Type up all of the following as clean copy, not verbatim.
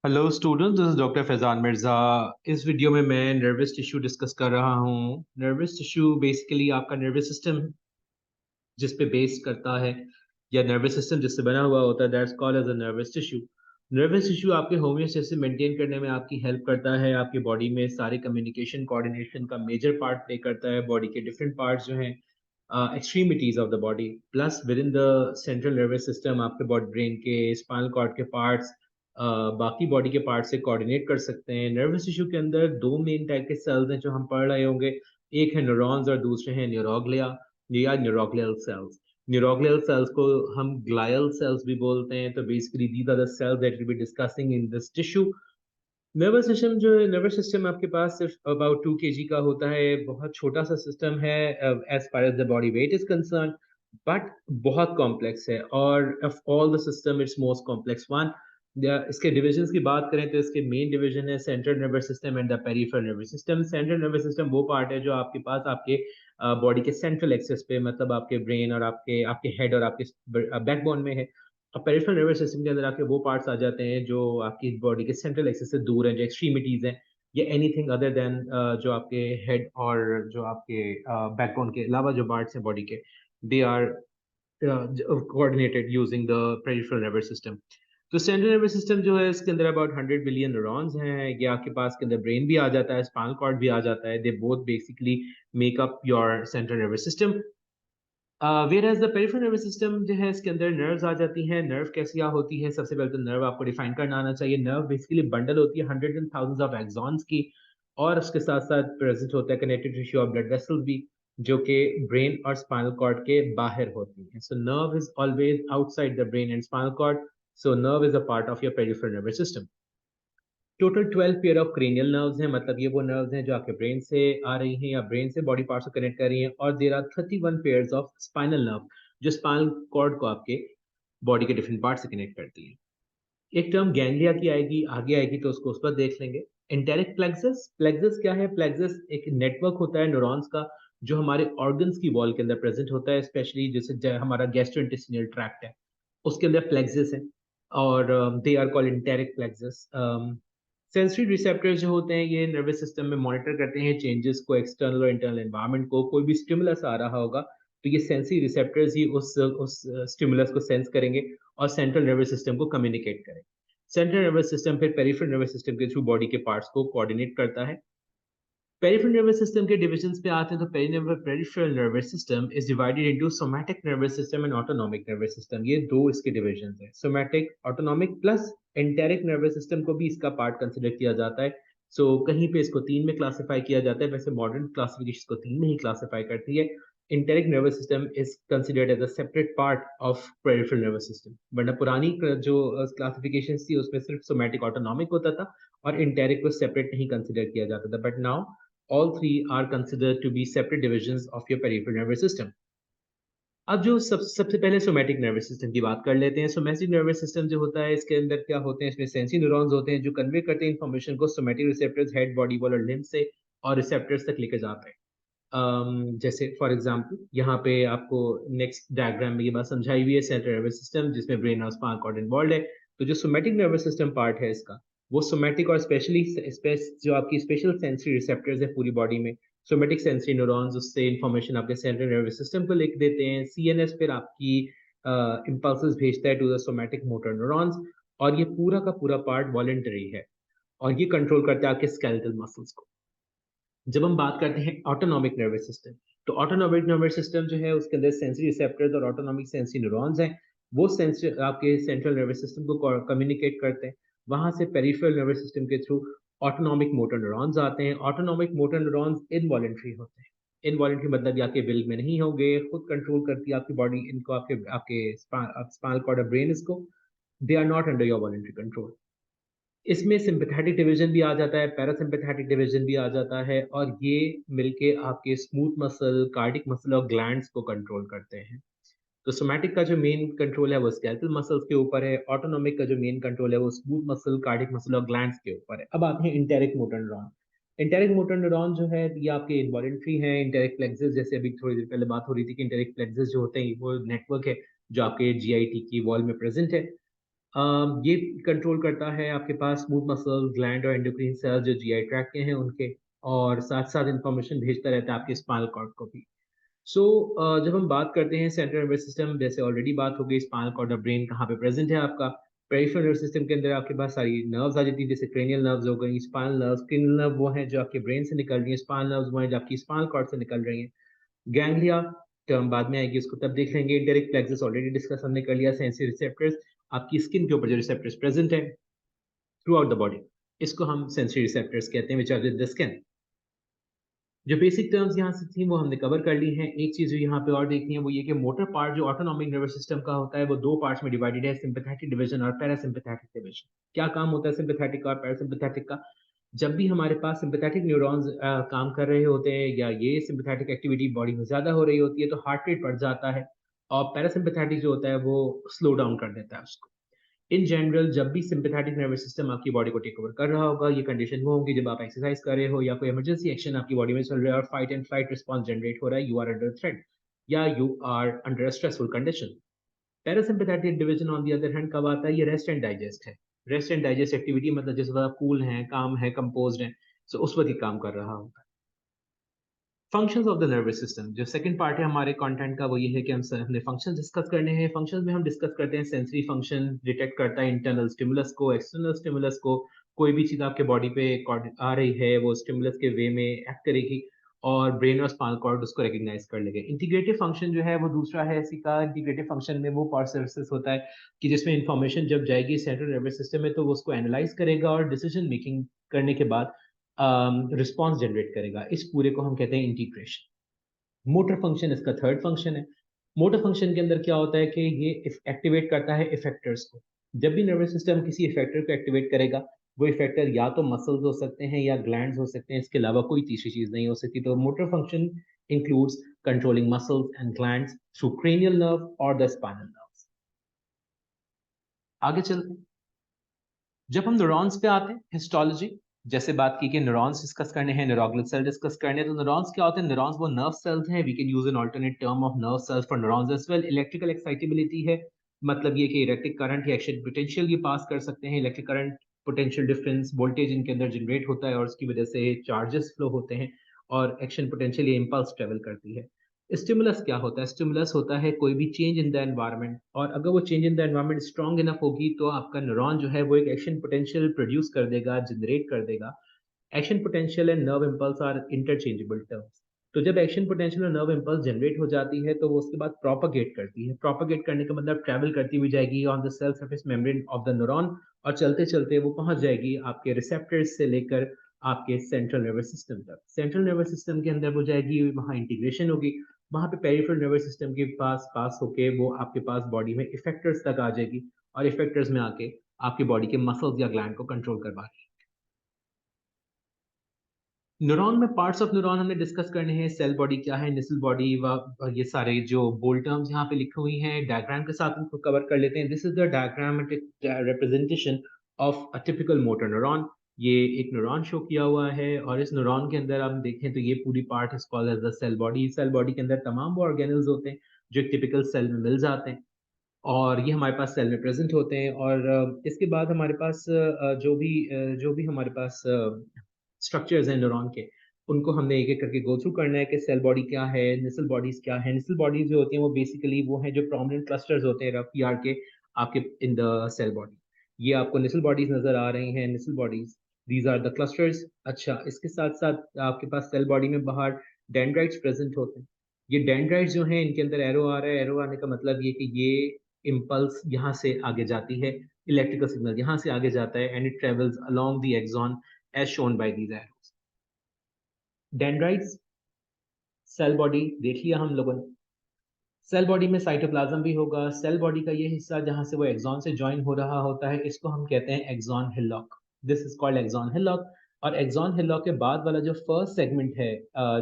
Hello student, this is doctor Faizan Mirza. इस video में मैं नर्वस टिश्यू डिस्कस कर रहा हूँ। नर्वस टिश्यू बेसिकली आपका नर्वस सिस्टम जिस पे बेस करता है, या नर्वस सिस्टम जिससे बना हुआ होता है, that's called as a nervous tissue. Nervous tissue आपके होम्योस्टेसिस मेंटेन करने में आपकी हेल्प करता है। आपकी बॉडी में सारे कम्युनिकेशन कोऑर्डिनेशन का मेजर पार्ट प्ले करता है। बॉडी के डिफरेंट पार्ट्स जो हैं, extremities of the body, plus with in the central nervous system आपके बॉडी ब्रेन के स्पाइनल कॉर्ड के पार्ट्स बाकी बॉडी के पार्ट से कोऑर्डिनेट कर सकते हैं। नर्वस टिश्यू के अंदर दो मेन टाइप के सेल्स हैं जो हम पढ़ रहे होंगे। एक है न्यूरॉन्स और दूसरे हैं न्यूरोग्लिया या न्यूरोग्लियल सेल्स। न्यूरोग्लियल सेल्स को हम ग्लायल सेल्स भी बोलते हैं। तो basically these are the cells that will be discussing in this tissue. Nervous system जो है, नर्वस सिस्टम आपके पास सिर्फ अबाउट 2 kg का होता है। बहुत छोटा सा सिस्टम है as far as the body weight is concern, but बहुत कॉम्प्लेक्स है। और of all the system it's most complex one. इसके डिविजन्स की बात करें तो इसके मेन डिवीजन है central nervous system and the peripheral nervous system. Central nervous system वो पार्ट है जो आपके पास आपके बॉडी के सेंट्रल एक्सेस पे, मतलब आपके ब्रेन और आपके आपके हेड और आपके बैकबोन में है। अब पेरिफेरल नर्वस सिस्टम के अंदर आपके वो पार्ट्स आ जाते हैं जो आपकी बॉडी के सेंट्रल एक्सिस से दूर हैं, जो एक्सट्रीमिटीज हैं, या एनीथिंग अदर देन जो आपके हेड और जो आपके बैकबोन के अलावा जो पार्ट्स हैं बॉडी के, they are coordinated using the peripheral nervous system. तो सेंट्रल नर्वस सिस्टम जो है, इसके अंदर अबाउट 100 बिलियन न्यूरॉन्स हैं। ये आपके पास के अंदर ब्रेन भी आ जाता है, स्पाइनल कॉर्ड भी आ जाता है। They both basically make up your central nervous system. Whereas the peripheral nervous system जो है, इसके अंदर नर्व्स आ जाती हैं। नर्व कैसी होती है, सबसे पहले तो नर्व आपको डिफाइन करना आना चाहिए। नर्व बेसिकली बंडल होती है hundred and thousands of axons की, और उसके साथ साथ प्रेजेंट होता है connective tissue of blood vessels भी, जो कि ब्रेन और स्पाइनल कॉर्ड के बाहर होती हैं। So nerve is always outside the brain and spinal cord. So nerve is a part of your peripheral nervous system. Total 12 pair of cranial nerves हैं, मतलब ये वो नर्व्स हैं जो आपके ब्रेन से आ रही हैं या ब्रेन से बॉडी पार्ट से कनेक्ट कर रही हैं। और there are 31 pairs of spinal nerve जो स्पाइनल कॉर्ड को आपके बॉडी के डिफरेंट पार्ट से कनेक्ट करती है। एक टर्म गैंग्लिया की आएगी, आगे आएगी, तो उसको उस पर देख लेंगे। Enteric plexus. प्लेक्सस क्या है? प्लेक्सस एक नेटवर्क होता है न्यूरॉन्स का, जो हमारे ऑर्गन्स की वॉल के अंदर प्रेजेंट होता है, स्पेशली जैसे हमारा गैस्ट्रोइंटेस्टिनल ट्रैक्ट है, उसके अंदर प्लेक्सस है। और they are called enteric plexus. Sensory receptors जो होते हैं, ये नर्वस सिस्टम में मॉनिटर करते हैं चेंजेस को, एक्सटर्नल और इंटरनल एनवायरनमेंट को। कोई भी स्टिमुलस आ रहा होगा तो ये सेंसरी रिसेप्टर्स ही उस स्टिमुलस को सेंस करेंगे और सेंट्रल नर्वस सिस्टम को कम्युनिकेट करेंगे। सेंट्रल नर्वस सिस्टम फिर पेरिफेरल नर्वस सिस्टम के थ्रू बॉडी के पार्ट्स को कोऑर्डिनेट करता है। पेरिफेरल नर्वस सिस्टम के डिविजन्स पे आते हैं तो peripheral nervous system is divided into somatic nervous system and autonomic nervous system. ये दो इसके डिविजन्स हैं, somatic, autonomic, plus enteric nervous system को भी इसका पार्ट कंसिडर किया जाता है। सो कहीं पे इसको तीन में क्लासिफाई किया जाता है, वैसे मॉडर्न क्लासिफिकेशन को तीन में ही क्लासिफाई करती है। Enteric nervous system is considered as a separate part of peripheral nervous system, वरना पुरानी जो क्लासिफिकेशन थी उसमें सिर्फ सोमैटिक ऑटोनॉमिक होता था और इंटेरिक को सेपरेट नहीं कंसिडर किया जाता था। But now all three are considered to be separate divisions of your peripheral nervous system. अब जो सबसे पहले सोमैटिक नर्वस सिस्टम की बात कर लेते हैं। सोमैटिक नर्वस सिस्टम जो होता है, इसके अंदर क्या होते हैं, इसमें सेंसरी न्यूरॉन्स होते हैं जो कन्वे करते हैं इन्फॉर्मेशन को somatic receptors head, body wall और लिम्ब से, और रिसेप्टर्स तक लेके जाते हैं। जैसे फॉर एग्जांपल यहाँ पे आपको नेक्स्ट डायग्राम में ये बात समझाई हुई है, सेंट्रल नर्वस सिस्टम जिसमें ब्रेन और स्पाइनल कॉर्ड इन्वॉल्व है। तो जो सोमैटिक नर्वस सिस्टम पार्ट है इसका, वो सोमैटिक और स्पेशली जो आपकी स्पेशल सेंसरी रिसेप्टर्स है पूरी बॉडी में, सोमैटिक सेंसरी न्यूरॉन्स, उससे इंफॉर्मेशन आपके सेंट्रल नर्वस सिस्टम को लिख देते हैं। सीएनएस फिर आपकी इम्पल्सेस भेजता है to the somatic motor neurons, और ये पूरा का पूरा पार्ट वॉलेंटरी है और ये कंट्रोल करता है आपके स्केलेटल मसल्स को। जब हम बात करते हैं ऑटोनॉमिक नर्वस सिस्टम, तो ऑटोनॉमिक नर्वस सिस्टम जो है उसके अंदर सेंसरी रिसेप्टर्स और ऑटोनॉमिक सेंसरी न्यूरॉन्स हैं। वो सेंसर आपके सेंट्रल नर्वस सिस्टम को कम्युनिकेट करते हैं। वहां से पेरिफेरल नर्वस सिस्टम के थ्रू ऑटोनॉमिक मोटर न्यूरॉन्स आते हैं। ऑटोनॉमिक मोटर न्यूरॉन्स इनवॉलेंट्री होते हैं। इनवॉलेंट्री मतलब ये आपके विल में नहीं होंगे, खुद कंट्रोल करती है आपकी बॉडी इनको, आपके आपके स्पाइनल कॉर्ड और ब्रेन इसको। They are not under your voluntary control. इसमें सिंपैथेटिक डिवीजन भी आ जाता है, पैरासिम्पैथेटिक डिवीजन भी आ जाता है, और ये मिलके आपके स्मूथ मसल, कार्डिक मसल और ग्लैंड्स को कंट्रोल करते हैं। तो सोमैटिक का जो मेन कंट्रोल है वो स्केलेटल मसल्स के ऊपर है। ऑटोनॉमिक का जो मेन कंट्रोल है वो स्मूथ मसल, कार्डिक मसल और ग्लैंड्स के ऊपर है। अब आते हैं enteric motor neuron. Enteric motor neuron जो है ये आपके इन्वॉलेंट्री है। इंटेरिक प्लेक्सस, जैसे अभी थोड़ी देर पहले बात हो रही थी कि इंटेरिक प्लेक्सस जो होते हैं वो नेटवर्क है जो आपके जीआईटी की वॉल में प्रेजेंट है। ये कंट्रोल करता है आपके पास स्मूथ मसल ग्लैंड और एंडोक्राइन सेल्स जो जीआई ट्रैक्ट के हैं उनके, और साथ साथ इंफॉर्मेशन भेजता रहता है आपके स्पाइनल कॉर्ड को भी। सो जब हम बात करते हैं सेंट्रल नर्वस सिस्टम, जैसे ऑलरेडी बात हो गई स्पाइनल कॉर्ड और ब्रेन कहाँ पे प्रेजेंट है आपका। पेरिफेरल नर्वस सिस्टम के अंदर आपके पास सारी नर्व्स आ जाती है, जैसे क्रेनियल नर्व्स हो गई, स्पाइनल नर्व्स। क्रेनियल नर्व वो हैं जो आपके ब्रेन से निकल रही है, स्पाइनल नर्व्स वो हैं जो आपकी स्पाइनल कॉर्ड से निकल रही हैं। गैंग्लिया टर्म बाद में आएगी, उसको तब देख लेंगे। इंटेरिक प्लेक्सस ऑलरेडी डिस्कस हमने कर लिया। सेंसरी रिसेप्टर्स, आपकी स्किन के ऊपर जो रिसेप्टर्स प्रेजेंट है थ्रू आउट द बॉडी, इसको हम सेंसरी रिसेप्टर्स कहते हैं, विच आर द स्किन। जो बेसिक टर्म्स यहाँ से थी वो हमने कवर कर ली हैं। एक चीज जो यहाँ पे और देखनी है वो ये कि मोटर पार्ट जो ऑटोनॉमिक नर्वस सिस्टम का होता है वो दो पार्ट्स में डिवाइडेड है, सिंपैथेटिक डिवीजन और पैरासिम्पैथेटिक डिवीजन। क्या काम होता है सिंपैथेटिक और पैरासिम्पैथेटिक का? जब भी हमारे पास सिंपैथेटिक न्यूरॉन्स काम कर रहे होते हैं या ये सिंपैथेटिक एक्टिविटी बॉडी में ज्यादा हो रही होती है तो हार्ट रेट बढ़ जाता है, और पैरासिम्पैथेटिक जो होता है वो स्लो डाउन कर देता है उसको। इन जनरल जब भी सिंपैथेटिक नर्वस सिस्टम आपकी बॉडी को टेक ओवर कर रहा होगा, ये कंडीशन वो होगी जब आप एक्सरसाइज कर रहे हो या कोई इमरजेंसी एक्शन आपकी बॉडी में चल रहा है और fight and flight response generate हो रहा है, यू आर अंडर थ्रेट या you are under stressful condition. Parasympathetic division on the other hand कब आता है? ये रेस्ट एंड डाइजेस्ट है। रेस्ट एंड डाइजेस्ट एक्टिविटी मतलब जिस वक्त आप कूल हैं, काम है, कंपोज्ड हैं, सो उस वक्त ही काम कर रहा होता है। Functions of the nervous system, जो सेकंड पार्ट है हमारे कंटेंट का, वो ये है कि हमने फंक्शंस डिस्कस करने हैं। फंक्शंस में हम डिस्कस करते हैं सेंसरी फंक्शन, डिटेक्ट करता है इंटरनल स्टिमुलस को, एक्सटर्नल स्टिमुलस को। कोई भी चीज़ आपके बॉडी पे आ रही है वो स्टिमुलस के वे में एक्ट करेगी और ब्रेन और स्पाइनल कॉर्ड उसको रिकग्नाइज कर लेंगे। इंटीग्रेटिव फंक्शन जो है वो दूसरा है इसी का। इंटीग्रेटिव फंक्शन में वो पार्ट सर्विसेज होता है कि जिसमें इंफॉर्मेशन जब जाएगी सेंट्रल नर्वस सिस्टम में तो वो उसको एनालाइज करेगा और डिसीजन मेकिंग करने के बाद रिस्पॉन्स जनरेट करेगा। इस पूरे को हम कहते हैं इंटीग्रेशन। मोटर फंक्शन इसका थर्ड फंक्शन है। मोटर फंक्शन के अंदर क्या होता है कि ये एक्टिवेट करता है इफेक्टर्स को। जब भी नर्वस सिस्टम किसी इफेक्टर को एक्टिवेट करेगा, वो इफेक्टर या तो मसल्स हो सकते हैं या ग्लैंड्स हो सकते हैं, इसके अलावा कोई तीसरी चीज नहीं हो सकती। तो motor function includes controlling muscles and glands through cranial nerve और द स्पाइनल नर्व्स। आगे चलते हैं। जब हम न्यूरॉन्स पे आते हैं, हिस्टोलॉजी, जैसे बात की कि न्यूरॉन्स डिस्कस करने हैं, न्यूरोग्लिक सेल डिस्कस करने हैं, तो न्यूरॉन्स क्या होते हैं? न्यूरॉन्स वो नर्व सेल्स हैं। We can use an alternate term of nerve cells for neurons as well. Electrical excitability है, मतलब ये कि इलेक्ट्रिक करंट या एक्शन पोटेंशियल ये पास कर सकते हैं। Electric current potential difference voltage इनके अंदर जनरेट होता है और उसकी वजह से चार्जेस फ्लो होते हैं, और एक्शन पोटेंशियल ये इम्पल्स ट्रेवल करती है। स्टिमुलस क्या होता है? स्टिमुलस होता है कोई भी चेंज इन द एनवायरनमेंट, और अगर वो change in the environment strong enough होगी तो आपका न्यूरॉन जो है वो एक एक्शन पोटेंशियल प्रोड्यूस कर देगा, जनरेट कर देगा। Action potential and nerve impulse are interchangeable terms. तो जब एक्शन पोटेंशियल और नर्व इम्पल्स जनरेट हो जाती है तो वो उसके बाद प्रोपागेट करती है। प्रोपागेट करने का मतलब ट्रैवल करती हुई जाएगी on the cell surface membrane of the neuron, और चलते चलते वो पहुंच जाएगी आपके रिसेप्टर्स से लेकर आपके सेंट्रल नर्वस सिस्टम तक। सेंट्रल नर्वस सिस्टम के अंदर वो जाएगी, वहाँ इंटीग्रेशन होगी, वहाँ पे पेरिफेरल नर्वस सिस्टम के पास पास होके वो आपके पास बॉडी में इफेक्टर्स तक आ जाएगी, और इफेक्टर्स में आके आपकी बॉडी के मसल्स या ग्लैंड को कंट्रोल करवा। न्यूरॉन में पार्ट्स ऑफ न्यूरॉन हमने डिस्कस करने हैं। सेल बॉडी क्या है, निसल बॉडी, व ये सारे जो बोल्ड टर्म्स यहाँ पे लिखी हुई हैं डायग्राम के साथ उनको कवर कर लेते हैं। This is the diagrammatic representation of a typical motor neuron. ये एक न्यूरॉन शो किया हुआ है, और इस न्यूरॉन के अंदर हम देखें तो ये पूरी part is called as the cell body. Cell body के अंदर तमाम वो ऑर्गेनल्स होते हैं जो एक टिपिकल सेल में मिल जाते हैं, और ये हमारे पास सेल में प्रेजेंट होते हैं। और इसके बाद हमारे पास जो भी हमारे पास स्ट्रक्चर्स हैं न्यूरॉन के, उनको हमने एक एक करके गो थ्रू करना है कि सेल बॉडी क्या है, निसल बॉडीज क्या है। निसल बॉडीज जो होती हैं वो बेसिकली वो हैं जो प्रोमिनेंट क्लस्टर्स होते हैं रफ पीआर के आपके इन द सेल बॉडी। ये आपको निसल बॉडीज नजर आ रही हैं, Nissl bodies, these are the clusters. अच्छा, इसके साथ साथ आपके पास सेल बॉडी में बाहर डेंड्राइट्स प्रेजेंट होते हैं। ये डेंड्राइट्स जो हैं इनके अंदर एरो आ रहा है। एरो आने का मतलब ये कि ये इम्पल्स यहाँ से आगे जाती है, इलेक्ट्रिकल सिग्नल यहाँ से आगे जाता है, and it travels along the axon as shown by these arrows. Dendrites, cell body देख लिया हम लोगों ने। सेल बॉडी में साइटोप्लाज्म भी होगा। सेल बॉडी का ये हिस्सा जहां से वो एक्सॉन से ज्वाइन हो रहा होता है, इसको हम कहते हैं axon hillock. This is called axon hillock. और एक्सॉन हिलॉक के बाद वाला जो फर्स्ट सेगमेंट है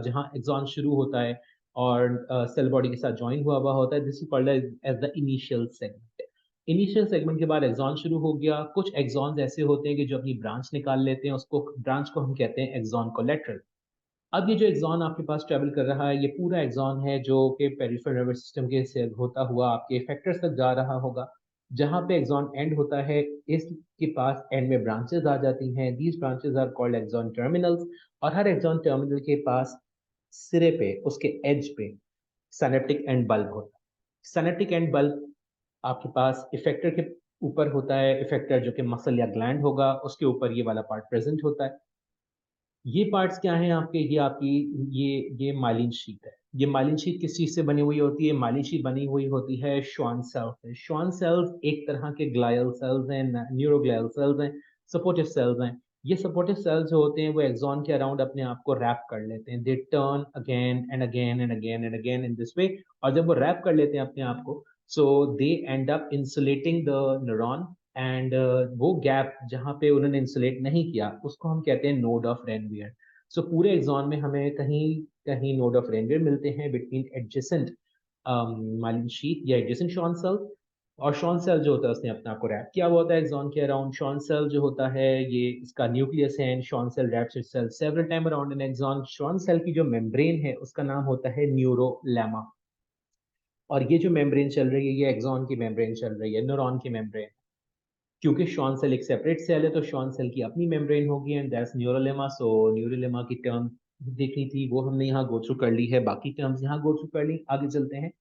जहां एक्सॉन शुरू होता है और सेल बॉडी के साथ ज्वाइन हुआ होता है, this is called as the initial segment. Initial segment के बाद एक्सॉन शुरू हो गया। कुछ एक्सॉन्स ऐसे होते हैं कि जो अपनी ब्रांच निकाल लेते हैं, उसको ब्रांच को हम कहते हैं एक्सॉन कोलेटरल। अब ये जो एक्सॉन आपके पास ट्रेवल कर रहा है, ये पूरा एक्सॉन है जो कि पेरिफेरल नर्वस सिस्टम के से होता हुआ आपके इफेक्टर्स तक जा रहा होगा। जहाँ पे एक्सॉन एंड होता है इसके पास एंड में ब्रांचेस आ जाती हैं। These branches are called axon terminals. और हर एक्सॉन टर्मिनल के पास सिरे पे, उसके एज पे सिनेप्टिक एंड बल्ब होता है। सिनेप्टिक एंड बल्ब आपके पास इफेक्टर के ऊपर होता है। इफेक्टर जो कि मसल या ग्लैंड होगा, उसके ऊपर ये वाला पार्ट प्रेजेंट होता है। ये पार्ट्स क्या हैं आपके? ये आपकी ये माइलिन शीट है। ये माइलिन शीट किस चीज से बनी हुई होती है? माइलिन शीट बनी हुई होती है श्वान सेल्स से। श्वान सेल्स एक तरह के ग्लायल सेल्स हैं, न्यूरोग्लायल सेल्स हैं, सपोर्टिव सेल्स हैं। ये सपोर्टिव सेल्स जो होते हैं वो एक्सॉन के अराउंड अपने आप को रैप कर लेते हैं। They turn again and again and again and again in this way. और जब वो रैप कर लेते हैं अपने आप को, so they end up insulating the neuron. And वो गैप जहाँ पे उन्होंने इंसुलेट नहीं किया उसको हम कहते हैं नोड ऑफ रेनवियर। सो पूरे एग्जॉन में हमें कहीं कहीं नोड ऑफ रेनवियर मिलते हैं बिटवीन एडजेसेंट माइलिन शीट या एडजेसेंट शॉन सेल। और शॉन सेल जो होता है उसने अपने आप को रैप किया हुआ होता है एक्सॉन के अराउंड। शॉन सेल जो होता है ये इसका न्यूक्लियस है and Schwann cell wraps itself several time around an axon. Schwann cell की जो मेम्ब्रेन है उसका नाम होता है न्यूरोलेमा। और ये जो मेम्ब्रेन चल रही है ये एक्सॉन की मेम्ब्रेन चल रही है, न्यूरॉन की मेम्ब्रेन। क्योंकि शॉन सेल एक सेपरेट सेल है तो शॉन सेल की अपनी मेम्ब्रेन होगी एंड दैट्स न्यूरोलेमा। सो न्यूरोलेमा की टर्म देखनी थी वो हमने यहाँ गो थ्रू कर ली है, बाकी टर्म्स यहाँ गो थ्रू कर ली। आगे चलते हैं।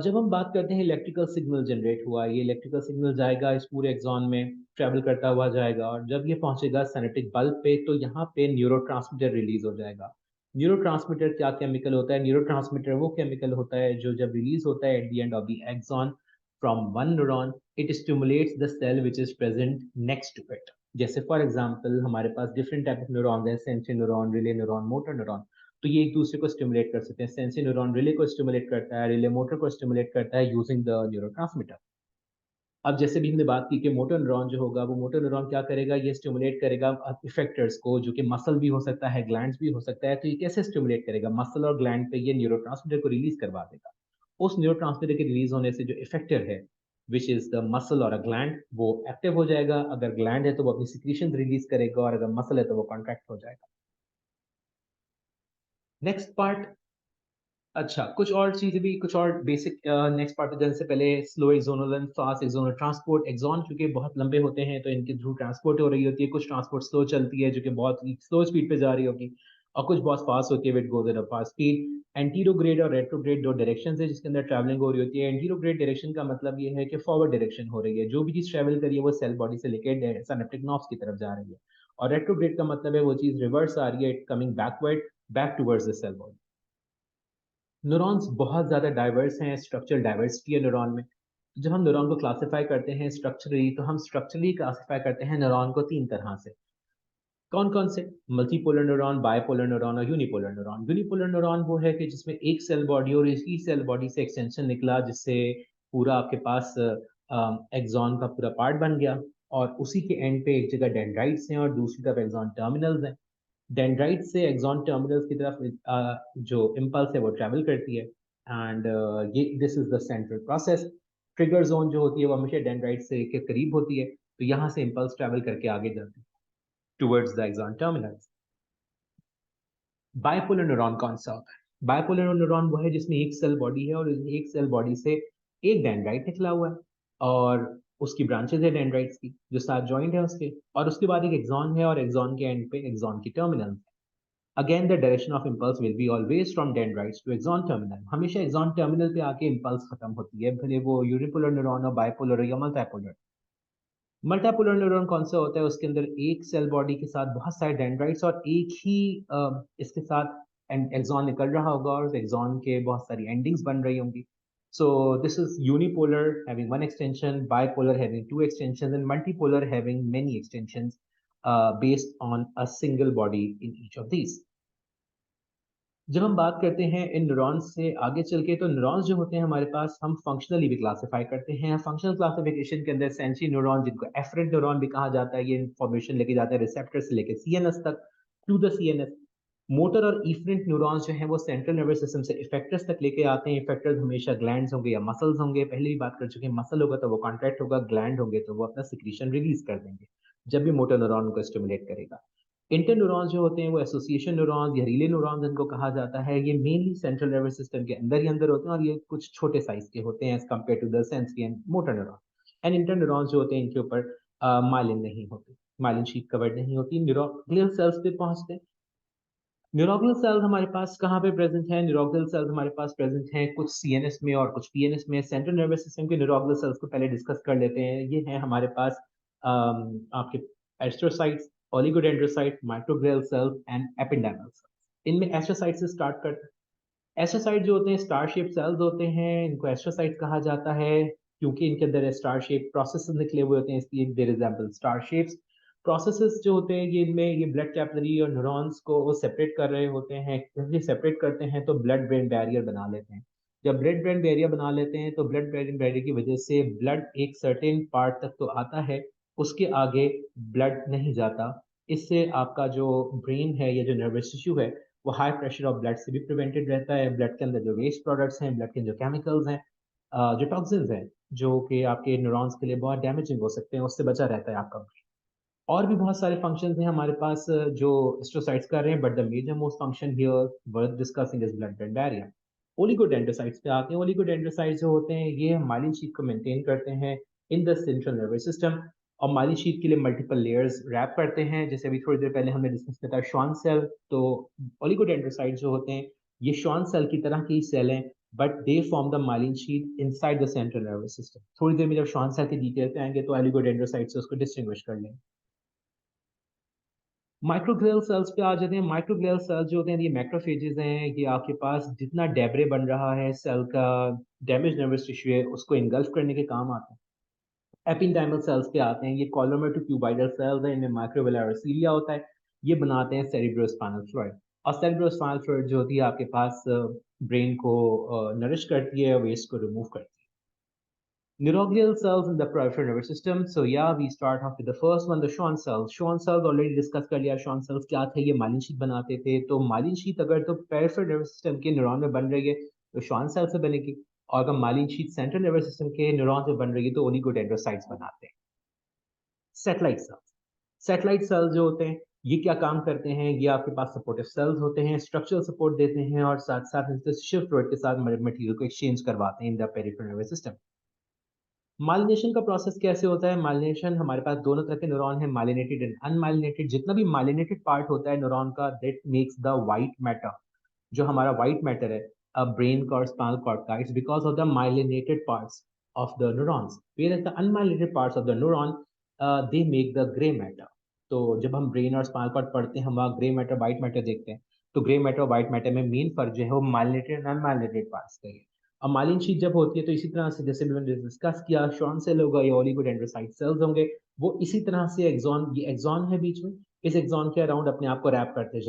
जब हम बात करते हैं इलेक्ट्रिकल सिग्नल जनरेट हुआ, ये इलेक्ट्रिकल सिग्नल जाएगा इस पूरे एक्सॉन में, ट्रेवल करता हुआ जाएगा और जब ये पहुंचेगा सिनेप्टिक बल्ब पे तो यहाँ पे न्यूरोट्रांसमीटर रिलीज हो जाएगा। न्यूरोट्रांसमीटर क्या केमिकल होता है? न्यूरोट्रांसमीटर वो केमिकल होता है जो जब रिलीज होता है at the end of the axon from one neuron, it stimulates the cell which is present next to it. जैसे फॉर एग्जाम्पल हमारे पास डिफरेंट टाइप ऑफ न्यूरॉन है, sensory neuron, relay neuron, motor neuron. तो ये एक दूसरे को stimulate कर सकते हैं। सेंसरी न्यूरॉन रिले को स्टिमुलेट करता है, रिले मोटर को स्टिमुलेट करता है यूजिंग द न्यूरोट्रांसमीटर। अब जैसे भी हमने बात की कि मोटर न्यूरॉन जो होगा वो मोटर न्यूरॉन क्या करेगा? ये स्टिमुलेट करेगा इफेक्टर्स को, जो कि मसल भी हो सकता है, ग्लैंड्स भी हो सकता है। तो ये कैसे स्टिमुलेट करेगा? मसल और ग्लैंड पे ये न्यूरोट्रांसमीटर को रिलीज करवा देगा। उस न्यूरोट्रांसमीटर के रिलीज होने से जो इफेक्टर है विच इज द मसल और अ ग्लैंड, वो एक्टिव हो जाएगा। अगर ग्लैंड है तो वो अपनी सिक्रीशन रिलीज करेगा और अगर मसल है तो वो कॉन्ट्रैक्ट हो जाएगा। Next part. अच्छा, कुछ और चीजें भी, कुछ और बेसिक नेक्स्ट पार्ट पे जाने से पहले, slow axonal and fast axonal transport. Axon क्योंकि बहुत लंबे होते हैं तो इनके थ्रू ट्रांसपोर्ट हो रही होती है। कुछ ट्रांसपोर्ट स्लो चलती है जो कि बहुत स्लो स्पीड पे जा रही होगी, और कुछ बहुत फास्ट होती है with goes at a fast speed. Anterograde और रेट्रोग्रेड दो डायरेक्शन है जिसके अंदर ट्रैवलिंग हो रही होती है। एंटीरोग्रेड डायरेक्शन का मतलब ये है कि फॉरवर्ड डायरेक्शन हो रही है, जो भी चीज ट्रैवल करी है वो सेल बॉडी से लेकर सिनेप्टिक नॉब्स की तरफ जा रही है। और रेट्रोग्रेड का मतलब है वो चीज रिवर्स आ रही है, coming backward, back towards the cell body. Neurons बहुत ज़्यादा डाइवर्स हैं, स्ट्रक्चरल डाइवर्सिटी है न्यूरॉन में। जब हम न्यूरॉन को क्लासिफाई करते हैं स्ट्रक्चरली, तो हम स्ट्रक्चरली क्लासिफाई करते हैं न्यूरॉन को तीन तरह से। कौन कौन से? मल्टीपोलर न्यूरॉन, बायपोलर न्यूरॉन और यूनिपोलर न्यूरॉन। यूनिपोलर न्यूरॉन वो है कि जिसमें एक सेल बॉडी और इसी सेल बॉडी से एक्सटेंशन निकला, जिससे पूरा आपके पास एक्सॉन का पूरा पार्ट बन गया। और उसी के एंड पे एक जगह डेंड्राइट्स हैं और दूसरी तरफ एक्सॉन टर्मिनल्स हैं। डेंड्राइट से एक्सॉन टर्मिनल्स की तरफ जो इम्पल्स है वो ट्रैवल करती है। एंड ये this is the central process. Trigger zone जो होती है वो हमेशा डेंड्राइट से के करीब होती है, तो यहाँ से इम्पल्स ट्रैवल करके आगे जाती है towards the axon terminals. Bipolar neuron कौन सा होता है? बायपोलर न्यूरॉन वो है जिसमें एक सेल बॉडी है और एक सेल बॉडी से एक डेंड्राइट निकला हुआ है और उसकी ब्रांचेस है डेंड्राइट्स की जो साथ जॉइंट है उसके, और उसके बाद एक एक्सॉन है और एक्सॉन के एंड पे एक्सॉन की terminal. Again, the direction of impulse will be always from dendrites to axon terminal. हमेशा axon terminal पे आके impulse खत्म होती है, भले वो यूनिपोलर न्यूरॉन और बाइपोलर या मल्टीपोलर। मल्टीपोलर न्यूरॉन कौन सा होता है? उसके अंदर एक सेल बॉडी के साथ बहुत सारे डेंड्राइट्स और एक ही इसके साथ एक्सॉन निकल रहा होगा और एक्सॉन के बहुत सारी एंडिंग्स बन रही होंगी। So this is unipolar having one extension, bipolar having two extensions, and multipolar having many extensions based on a single body in each of these. जब हम बात करते हैं इन न्यूरॉन्स से आगे चल के, तो न्यूरॉन्स जो होते हैं हमारे पास हम फंक्शनली भी क्लासिफाई करते हैं। फंक्शनल क्लासिफिकेशन के अंदर सेंसरी न्यूरॉन, जिनको एफरेंट न्यूरॉन भी कहा जाता है, ये इंफॉर्मेशन लेके जाता है रिसेप्टर से लेके सीएनएस तक, टू द सीएनएस। मोटर और इफरेंट न्यूरॉन्स जो हैं वो सेंट्रल नर्वस सिस्टम से इफेक्टर्स तक लेके आते हैं। इफेक्टर्स हमेशा ग्लैंड्स होंगे या मसल्स होंगे, पहले भी बात कर चुके हैं। मसल होगा तो वो कॉन्ट्रैक्ट होगा, ग्लैंड होंगे तो वो अपना सिक्रीशन रिलीज कर देंगे जब भी मोटर न्यूरॉन को स्टिमुलेट करेगा। इंटरन्यूरॉन्स जो होते हैं वो एसोसिएशन न्यूरॉन्स या रिले न्यूरॉन्स इनको कहा जाता है। ये मेनली सेंट्रल नर्वस सिस्टम के अंदर ही अंदर होते हैं और ये कुछ छोटे साइज के होते हैं as compared to the sensory and motor neuron. And interneurons जो होते हैं इनके ऊपर माइलिन नहीं होती, माइलिन शीट कवर्ड नहीं होती, न्यूरोग्लियल सेल्स पे पहुंचते हैं। न्यूरोग्लियल सेल्स हमारे पास कहाँ पे प्रेजेंट है? न्यूरोग्लियल सेल्स हमारे पास प्रेजेंट हैं कुछ सीएनएस में और कुछ पीएनएस में। सेंट्रल नर्वस सिस्टम के न्यूरोग्लियल सेल्स को पहले डिस्कस कर लेते हैं। ये है हमारे पास आपके astrocytes, oligodendrocyte, microglial cells and epidermal cells. इनमें एस्ट्रोसाइट से स्टार्ट करते हैं। एस्ट्रोसाइट जो होते हैं स्टार शेप सेल्स होते हैं, इनको एस्ट्रोसाइट कहा जाता है क्योंकि इनके अंदर स्टार शेप प्रोसेसेस निकले हुए होते हैं, इसलिए they resemble star shapes. Processes जो होते हैं ये इनमें ये ब्लड कैपिलरी और न्यूरॉन्स को सेपरेट कर रहे होते हैं। जब ये सेपरेट करते हैं तो ब्लड ब्रेन बैरियर बना लेते हैं। जब ब्लड ब्रेन बैरियर बना लेते हैं तो ब्लड ब्रेन बैरियर की वजह से ब्लड एक सर्टेन पार्ट तक तो आता है, उसके आगे ब्लड नहीं जाता। इससे आपका जो ब्रेन है या जो नर्वस टिश्यू है वो हाई प्रेशर ऑफ ब्लड से भी प्रिवेंटेड रहता है। ब्लड के अंदर जो वेस्ट प्रोडक्ट्स हैं, ब्लड के जो केमिकल्स हैं, जो टॉक्सिन्स हैं, जो कि आपके न्यूरॉन्स के लिए बहुत डैमेजिंग हो सकते हैं, उससे बचा रहता है आपका ब्रेन। और भी बहुत सारे फंक्शंस हैं हमारे पास जो एस्ट्रोसाइट्स कर रहे हैं, but the major most function here worth discussing is blood brain barrier. Oligodendrocytes पे आते हैं। ओलिगोडेंड्रोसाइट्स जो होते हैं ये माइलिन शीट को मेंटेन करते हैं in the central nervous system और माइलिन शीट के लिए मल्टीपल लेयर्स रैप करते हैं। जैसे अभी थोड़ी देर पहले हमने डिस्कस किया था श्वान सेल, तो ओलिगोडेंड्रोसाइट्स जो होते हैं ये श्वान सेल की तरह की सेल हैं, but they form the myelin sheath inside the central nervous system. थोड़ी देर में जब श्वान सेल की डिटेल पे आएंगे तो ओलिगोडेंड्रोसाइट्स से उसको डिस्टिंग्विश कर लेंगे। माइक्रोग्लियल सेल्स पे आ जाते हैं। माइक्रोग्लियल सेल्स जो होते हैं ये मैक्रोफेजेस हैं। ये आपके पास जितना डेब्रे बन रहा है सेल का, डैमेज नर्वस टिश्यू है, उसको इंगल्फ करने के काम आते हैं। एपिडेर्मल सेल्स पे आते हैं। ये कॉलोमर टू क्यूबाइडल सेल्स हैं, इनमें माइक्रोवेलर सीलिया होता है। ये बनाते हैं सेरिब्रोस्पाइनल फ्लूइड। और सेरिब्रोस्पाइनल फ्लूइड जो होती है आपके पास ब्रेन को नरिश करती है, वेस्ट को रिमूव करती है। Neuroglial cells in the peripheral nervous system. So yeah, we start off with the first one, the Schwann cells. Schwann cells already discuss कर लिया। Schwann cells क्या थे? ये माइलिन शीट बनाते थे। तो माइलिन शीट अगर तो peripheral nervous system के न्यूरॉन में बन रही है तो Schwann cell से बनेगी, और अगर myelin sheath central nervous system के न्यूरॉन में बन रही है तो ओलिगोडेंड्रोसाइट्स बनाते हैं। सैटेलाइट सेल्स, सैटेलाइट सेल्स जो होते हैं ये क्या काम करते हैं? ये आपके पास सपोर्टिव सेल्स होते हैं, स्ट्रक्चरल सपोर्ट देते हैं और साथ साथ इंटरस्टिशियल फ्लूइड के साथ मटेरियल को एक्सचेंज करवाते हैं इन the peripheral nervous system. Myelination का प्रोसेस कैसे होता है? माइलिनेशन हमारे पास दोनों तरह के न्यूरॉन हैं, माइलिनेटेड एंड अनमाइलिनेटेड। जितना भी माइलिनेटेड पार्ट होता है न्यूरॉन का, that makes the white matter. जो हमारा व्हाइट मैटर है ब्रेन का और स्पाइनल कॉर्ड का, it's because of the myelinated parts of the neurons, whereas the unmyelinated parts of the neuron they make the grey matter. तो जब हम brain और स्पाइनल कॉर्ड पढ़ते हैं हम वहाँ ग्रे मैटर व्हाइट मैटर देखते हैं। तो ग्रे मैटर और व्हाइट मैटर में मेन फर्क जो है वो माइलिनेटेड एंड अनमाइलिनेटेड पार्ट्स का है। अब माइलिन शीट जब होती है तो इसी तरह से जैसे मैंने डिस्कस किया, श्वान सेल होगा या ओलिगोडेंड्रोसाइट सेल्स होंगे, वो इसी तरह से एक्सॉन, ये एक्सॉन है बीच में, इस एक्सॉन के अराउंड अपने आप को रैप करते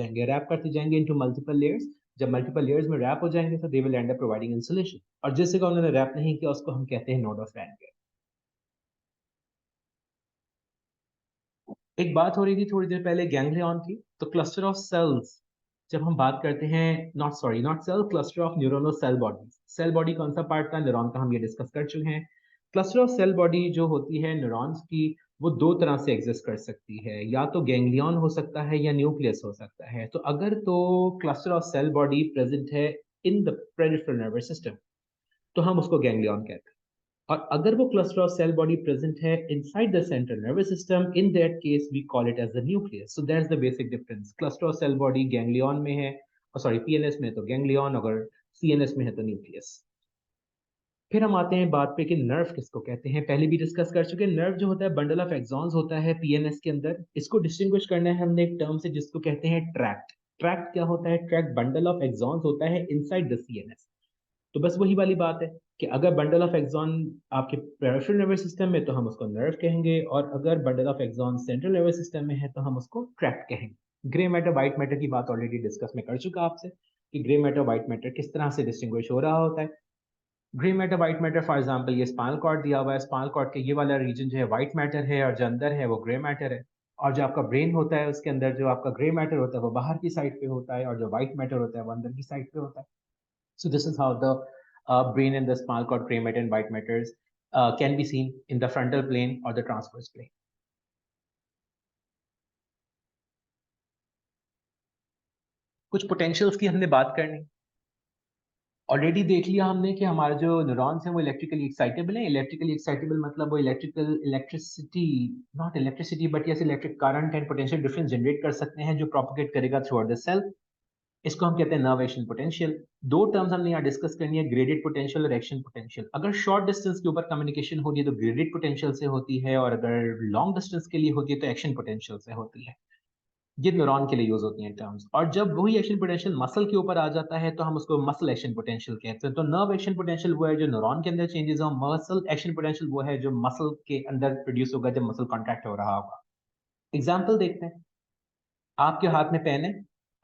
जाएंगे इनटू मल्टीपल लेयर्स। जब मल्टीपल लेयर्स में रैप हो जाएंगे तो they will end up providing insulation. और जिस जगह उन्होंने रैप नहीं किया उसको हम कहते हैं नोड ऑफ रैनके। एक बात हो रही थी थोड़ी देर पहले गैंग्लियन की, तो क्लस्टर ऑफ सेल्स जब हम बात करते हैं, not cell, cluster of neuronal cell body. Cell body कौन सा पार्ट था न्यूरॉन का, हम ये डिस्कस कर चुके हैं। क्लस्टर ऑफ सेल बॉडी जो होती है न्यूरॉन्स की, वो दो तरह से एग्जिस्ट कर सकती है, या तो गैंग्लियन हो सकता है या न्यूक्लियस हो सकता है। तो अगर तो cluster of cell body present है in the peripheral nervous system तो हम उसको गैंग्लियन कहते हैं। और अगर वो cluster of cell body present है inside the central nervous system, in that case we call it as the nucleus. So that's the basic difference. Cluster of cell body ganglion में है, और सॉरी पीएनएस में है तो ganglion, अगर CNS में है तो न्यूक्लियस। फिर हम आते हैं बात पे कि नर्व किसको कहते हैं। पहले भी डिस्कस कर चुके हैं। नर्व जो होता है बंडल ऑफ एक्सॉन्स होता है पीएनएस के अंदर। इसको डिस्टिंग्विश करना है हमने एक टर्म से जिसको कहते हैं ट्रैक्ट। ट्रैक्ट क्या होता है? ट्रैक्ट बंडल ऑफ एक्सॉन्स होता है इनसाइड द सीएनएस। तो बस वही वाली बात है कि अगर बंडल ऑफ एक्सॉन आपके पेरिफेरल नर्वस सिस्टम में तो हम उसको नर्व कहेंगे, और अगर bundle of axon central nervous system में है तो हम उसको ट्रैक्ट कहेंगे। ग्रे मैटर व्हाइट मैटर की बात ऑलरेडी डिस्कस में कर चुका आपसे कि ग्रे मैटर व्हाइट मैटर किस तरह से डिस्टिंग्विश हो रहा होता है। Grey matter white matter, for example ये स्पाइनल कॉर्ड दिया हुआ है, स्पाइनल कॉर्ड के ये वाला रीजन जो है व्हाइट मैटर है और जो अंदर है वो ग्रे मैटर है। और जो आपका ब्रेन होता है उसके अंदर जो आपका ग्रे मैटर होता है वो बाहर की साइड पे होता है और जो व्हाइट मैटर होता है वो अंदर की साइड पे होता है। So this is how the brain and the spinal cord gray matter and white matters can be seen in the frontal plane or the transverse plane. कुछ पोटेंशियल्स की हमने बात करनी। ऑलरेडी देख लिया हमने कि हमारे जो न्यूरॉन्स हैं वो इलेक्ट्रिकली एक्साइटेबल हैं। इलेक्ट्रिकली एक्साइटेबल मतलब वो electricity, not electricity but yes electric current and potential difference generate कर सकते हैं जो प्रोपोगेट करेगा थ्रू आउट द सेल। इसको हम कहते हैं नर्व एक्शन पोटेंशियल। दो टर्म्स हमने यहाँ डिस्कस करनी है, ग्रेडेड पोटेंशियल और एक्शन पोटेंशियल। अगर शॉर्ट डिस्टेंस के ऊपर कम्युनिकेशन हो रही है तो ग्रेडेड पोटेंशियल से होती है, और अगर लॉन्ग डिस्टेंस के लिए होती है तो एक्शन पोटेंशियल से होती है। ये न्यूरॉन के लिए यूज होती हैं टर्म्स। और जब वही एक्शन पोटेंशियल मसल के ऊपर आ जाता है तो हम उसको मसल एक्शन पोटेंशियल कहते हैं। तो नर्व एक्शन पोटेंशियल वो है जो न्यूरॉन के अंदर चेंजेस हो, मसल एक्शन पोटेंशियल वो है जो मसल के अंदर प्रोड्यूस होगा जब मसल कॉन्ट्रैक्ट हो रहा होगा। एग्जाम्पल देखते हैं। आपके हाथ में पेन है,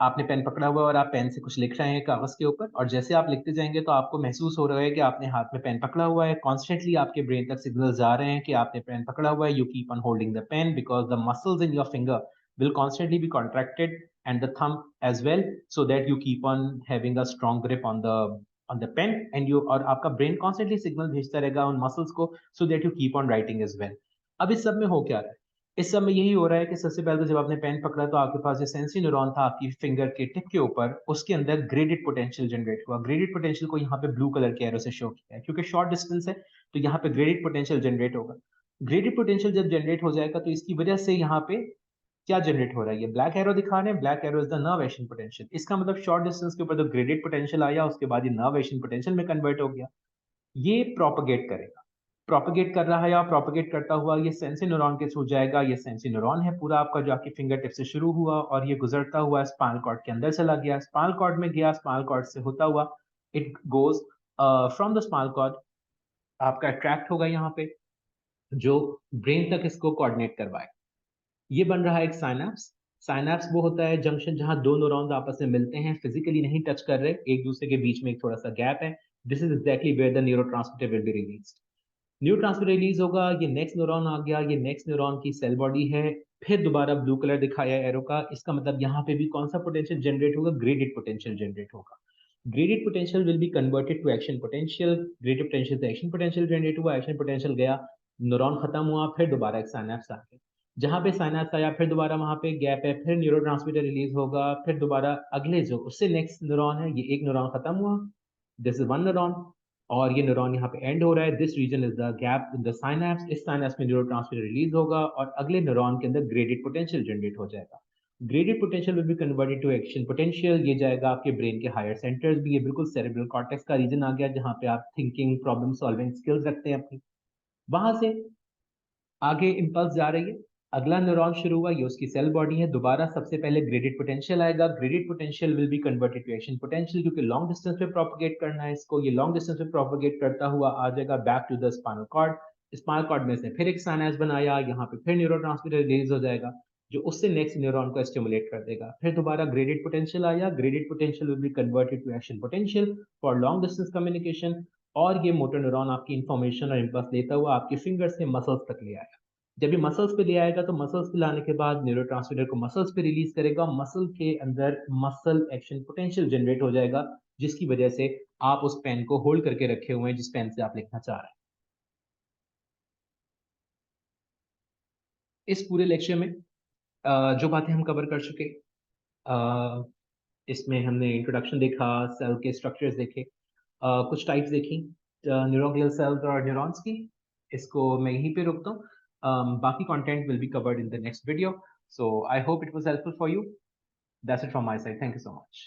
आपने पेन पकड़ा हुआ है और आप पेन से कुछ लिख रहे हैं कागज के ऊपर, और जैसे आप लिखते जाएंगे तो आपको महसूस हो रहा है कि आपने हाथ में पेन पकड़ा हुआ है। कॉन्स्टेंटली आपके ब्रेन तक सिग्नल्स आ रहे हैं कि आपने पेन पकड़ा हुआ है। You keep on holding the pain because the muscles in your finger will constantly be contracted and the thumb as well, so that you keep on having a strong grip on the pen, and you और आपका brain constantly signal भेजता रहेगा उन muscles को, so that you keep on writing as well। अब इस सब में हो क्या रहा है? इस सब में यही हो रहा है कि सबसे पहले तो जब आपने पेन पकड़ा तो आपके पास जो सेंसरी न्यूरॉन था आपकी फिंगर के टिप के ऊपर, उसके अंदर ग्रेडेड पोटेंशियल जनरेट हुआ। ग्रेडेड पोटेंशियल को यहाँ पे ब्लू कलर के एरो से शो किया है क्योंकि शॉर्ट डिस्टेंस है, तो यहाँ पे ग्रेडेड पोटेंशियल जनरेट होगा। ग्रेडेड पोटेंशियल जब जनरेट हो जाएगा तो इसकी वजह से यहाँ पे क्या जनरेट हो रहा है, ये ब्लैक एरो दिखा रहे हैं, black arrow is the nerve action potential. इसका मतलब शॉर्ट डिस्टेंस के ऊपर तो ग्रेडेड पोटेंशियल आया, उसके बाद ये नर्व एक्शन पोटेंशियल में कन्वर्ट हो गया। ये प्रोपगेट करेगा, प्रोपगेट कर रहा है या प्रोपगेट करता हुआ ये सेंसरी न्यूरॉन के थ्रू जाएगा। ये सेंसरी न्यूरॉन है पूरा आपका जो आपकी फिंगर टिप से शुरू हुआ और ये गुजरता हुआ स्पाइनल कॉर्ड के अंदर चला गया, स्पाइनल कॉर्ड में गया, स्पाइनल कॉर्ड से होता हुआ it goes from the spinal cord, आपका अट्रैक्ट होगा यहाँ पे जो ब्रेन तक इसको कोऑर्डिनेट करवाए। ये बन रहा है एक साइनैप्स। साइनैप्स वो होता है जंक्शन जहां दो न्यूरॉन्स आपस में मिलते हैं, फिजिकली नहीं टच कर रहे, एक दूसरे के बीच में एक थोड़ा सा गैप है। This is exactly where the neurotransmitter will be released. Neurotransmitter release होगा, ये नेक्स्ट न्यूरॉन आ गया, ये नेक्स्ट न्यूरॉन की सेल बॉडी है। फिर दोबारा ब्लू कलर दिखाया एरो का, इसका मतलब यहाँ पे भी कौन सा पोटेंशियल जनरेट होगा, ग्रेडेड पोटेंशियल जनरेट होगा। Graded potential will be converted to action potential. Graded potential से एक्शन पोटेंशियल जनरेट हुआ, एक्शन पोटेंशियल गया, न्यूरॉन खत्म हुआ, फिर दोबारा एक साइनैप्स आ गया। जहां पे साइनैप्स आया फिर दोबारा वहां पे गैप है, फिर न्यूरोट्रांसमीटर रिलीज होगा, फिर दोबारा अगले जो उससे नेक्स्ट न्यूरॉन है, ये एक न्यूरॉन खत्म हुआ, दिस इज वन न्यूरॉन, और ये न्यूरॉन यहाँ पे एंड हो रहा है। This region is the gap in the synapse. इस साइनैप्स में न्यूरोट्रांसमीटर रिलीज होगा और अगले न्यूरॉन के अंदर ग्रेडेड पोटेंशियल जनरेट हो जाएगा। Graded potential will be converted to action potential. ये जाएगा आपके ब्रेन के हायर सेंटर्स भी, ये बिल्कुल सेरेब्रल कॉर्टेक्स का रीजन आ गया जहाँ पे आप थिंकिंग प्रॉब्लम सॉल्विंग स्किल्स रखते हैं अपनी। वहां से आगे इम्पल्स जा रही है, अगला न्यूरॉन शुरू हुआ, ये उसकी सेल बॉडी है। दोबारा सबसे पहले ग्रेडेड पोटेंशियल आएगा, graded potential will be converted to action potential क्योंकि लॉन्ग डिस्टेंस पे प्रोपगेट करना है इसको। ये लॉन्ग डिस्टेंस पे प्रोपगेट करता हुआ आ जाएगा back to the spinal cord. Spinal cord में से फिर एक साइनैप्स बनाया, यहाँ पे फिर न्यूरोट्रांसमीटर रिलीज हो जाएगा जो उससे नेक्स्ट न्यूरॉन को स्टिमुलेट कर देगा। फिर दोबारा ग्रेडेड पोटेंशियल आया, graded potential will be converted to action potential for long distance communication. और ये मोटर न्यूरॉन आपकी इंफॉर्मेशन और इम्पल्स लेता हुआ आपके फिंगर से मसल्स तक ले आया। जब ये मसल्स पे ले आएगा तो मसल्स पे लाने के बाद न्यूरोट्रांसमीटर को मसल्स पे रिलीज करेगा, मसल के अंदर मसल एक्शन पोटेंशियल जनरेट हो जाएगा जिसकी वजह से आप उस पेन को होल्ड करके रखे हुए हैं जिस पेन से आप लिखना चाह रहे हैं। इस पूरे लेक्चर में जो बातें हम कवर कर चुके, अ, इसमें हमने इंट्रोडक्शन देखा, सेल के स्ट्रक्चर्स देखे, कुछ टाइप्स देखी न्यूरोग्लियल सेल्स और न्यूरॉन्स की। इसको मैं यहीं पे रोकता हूँ। बाकी content will be covered in the next video, so I hope it was helpful for you. That's it from my side. Thank you so much.